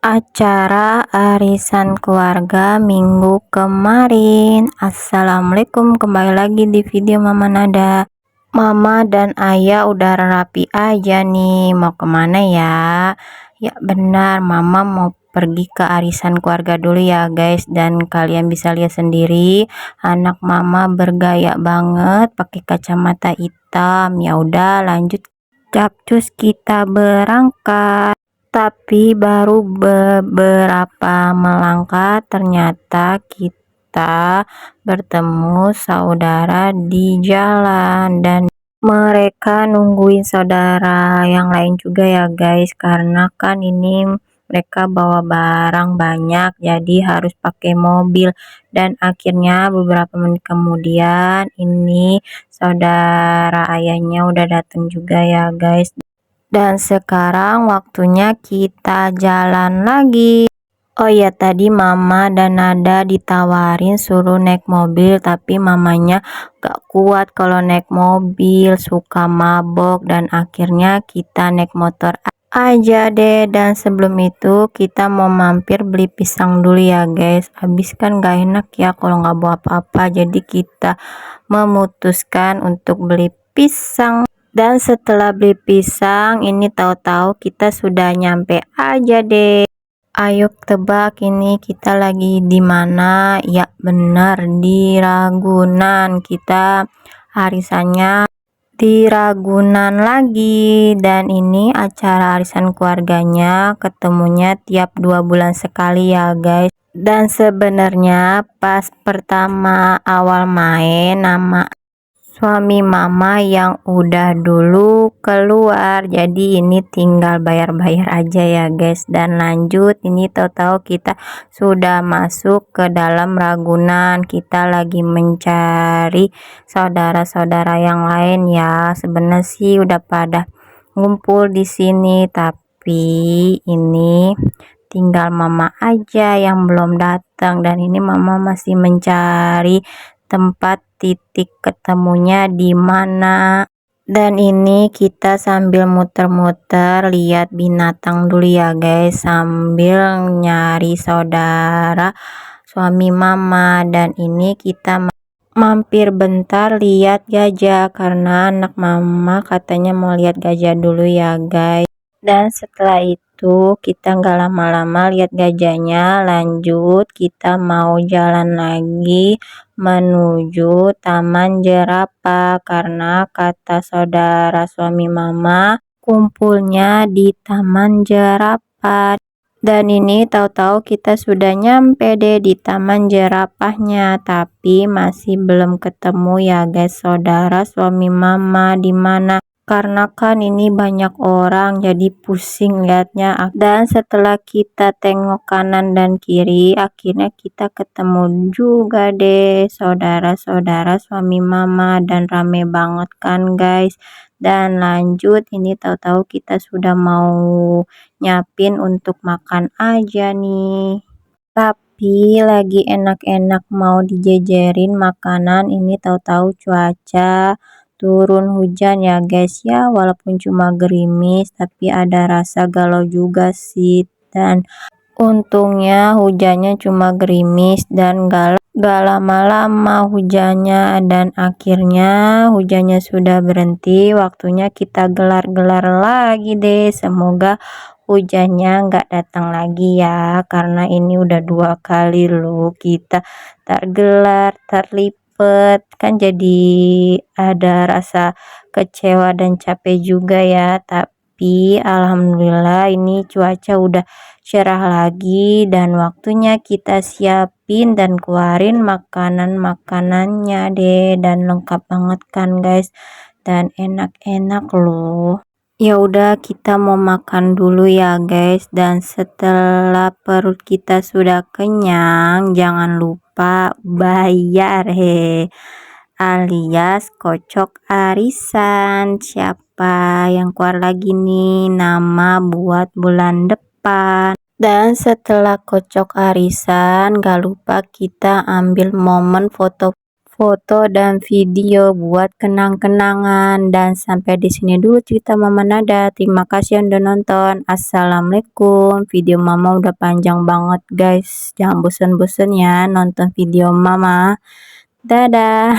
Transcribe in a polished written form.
Acara arisan keluarga minggu kemarin. Assalamualaikum, kembali lagi di video Mama Nada. Mama dan Ayah udah rapi aja nih, mau kemana ya? Ya benar, Mama mau pergi ke arisan keluarga dulu ya guys. Dan kalian bisa lihat sendiri, anak Mama bergaya banget, pakai kacamata hitam. Ya udah, lanjut capcus, kita berangkat. Tapi baru beberapa melangkah ternyata kita bertemu saudara di jalan, dan mereka nungguin saudara yang lain juga ya guys, karena kan ini mereka bawa barang banyak jadi harus pakai mobil. Dan akhirnya beberapa menit kemudian ini saudara ayahnya udah datang juga ya guys. Dan sekarang waktunya kita jalan lagi. Oh ya, tadi Mama dan Nada ditawarin suruh naik mobil, tapi mamanya gak kuat kalau naik mobil, suka mabok, dan akhirnya kita naik motor aja deh. Dan sebelum itu kita mau mampir beli pisang dulu ya guys. Habis kan gak enak ya kalau nggak bawa apa-apa, jadi kita memutuskan untuk beli pisang. Dan setelah beli pisang, ini tahu-tahu kita sudah nyampe aja deh. Ayo tebak ini kita lagi di mana? Ya benar, di Ragunan. Kita arisannya di Ragunan lagi. Dan ini acara arisan keluarganya, ketemunya tiap 2 bulan sekali ya guys. Dan sebenarnya pas pertama awal main, nama suami Mama yang udah dulu keluar, jadi ini tinggal bayar-bayar aja ya guys. Dan lanjut, ini tahu-tahu kita sudah masuk ke dalam Ragunan. Kita lagi mencari saudara-saudara yang lain ya. Sebenarnya sih udah pada ngumpul di sini, tapi ini tinggal Mama aja yang belum datang. Dan ini Mama masih mencari tempat titik ketemunya di mana. Dan ini kita sambil muter-muter lihat binatang dulu ya guys, sambil nyari saudara suami Mama. Dan ini kita mampir bentar lihat gajah, karena anak Mama katanya mau lihat gajah dulu ya guys. Dan setelah itu kita nggak lama-lama lihat gajahnya, lanjut kita mau jalan lagi menuju Taman Jerapah, karena kata saudara suami Mama kumpulnya di Taman Jerapah. Dan ini tahu-tahu kita sudah nyampe deh di Taman Jerapahnya, tapi masih belum ketemu ya guys saudara suami Mama di mana, karena kan ini banyak orang jadi pusing liatnya. Dan setelah kita tengok kanan dan kiri, akhirnya kita ketemu juga deh saudara-saudara suami Mama, dan rame banget kan guys. Dan lanjut, ini tahu-tahu kita sudah mau nyiapin untuk makan aja nih, tapi lagi enak-enak mau dijejerin makanan. Ini tahu-tahu cuaca turun hujan ya guys ya, walaupun cuma gerimis tapi ada rasa galau juga sih. Dan untungnya hujannya cuma gerimis dan gak lama-lama hujannya. Dan akhirnya hujannya sudah berhenti, waktunya kita gelar-gelar lagi deh. Semoga hujannya nggak datang lagi ya, karena ini udah 2 kali loh kita tergelar terlipet, kan jadi ada rasa kecewa dan capek juga ya. Tapi alhamdulillah ini cuaca udah cerah lagi, dan waktunya kita siapin dan keluarin makanan-makanannya deh. Dan lengkap banget kan guys, dan enak-enak loh. Ya udah, kita mau makan dulu ya guys. Dan setelah perut kita sudah kenyang, jangan lupa bayar alias kocok arisan. Siapa yang keluar lagi nih nama buat bulan depan. Dan setelah kocok arisan, gak lupa kita ambil momen foto foto dan video buat kenang-kenangan. Dan sampai di sini dulu cerita Mama Nada. Terima kasih yang udah nonton. Assalamualaikum. Video Mama udah panjang banget guys. Jangan bosan-bosan ya nonton video Mama. Dadah.